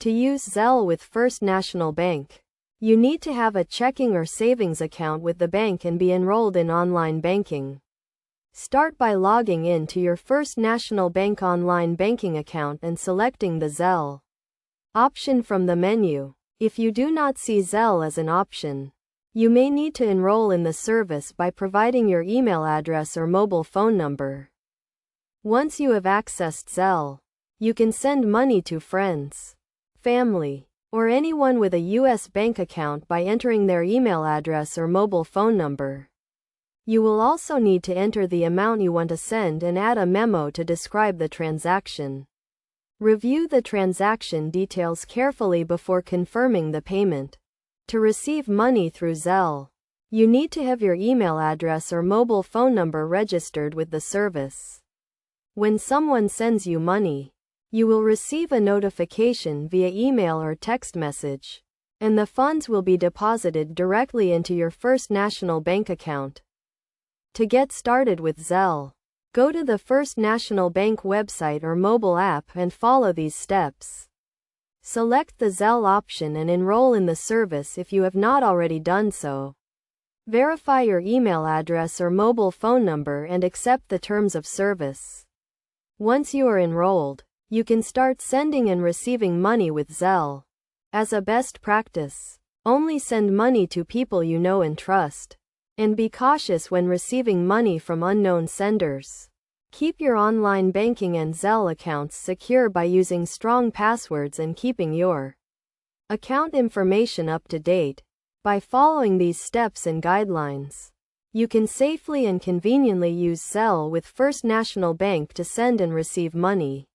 To use Zelle with First National Bank, you need to have a checking or savings account with the bank and be enrolled in online banking. Start by logging in to your First National Bank online banking account and selecting the Zelle option from the menu. If you do not see Zelle as an option, you may need to enroll in the service by providing your email address or mobile phone number. Once you have accessed Zelle, you can send money to friends, family, or anyone with a U.S. bank account by entering their email address or mobile phone number. You will also need to enter the amount you want to send and add a memo to describe the transaction. Review the transaction details carefully before confirming the payment. To receive money through Zelle, you need to have your email address or mobile phone number registered with the service. When someone sends you money, you will receive a notification via email or text message, and the funds will be deposited directly into your First National Bank account. To get started with Zelle, go to the First National Bank website or mobile app and follow these steps. Select the Zelle option and enroll in the service if you have not already done so. Verify your email address or mobile phone number and accept the terms of service. Once you are enrolled, you can start sending and receiving money with Zelle. As a best practice, only send money to people you know and trust, and be cautious when receiving money from unknown senders. Keep your online banking and Zelle accounts secure by using strong passwords and keeping your account information up to date. By following these steps and guidelines, you can safely and conveniently use Zelle with First National Bank to send and receive money.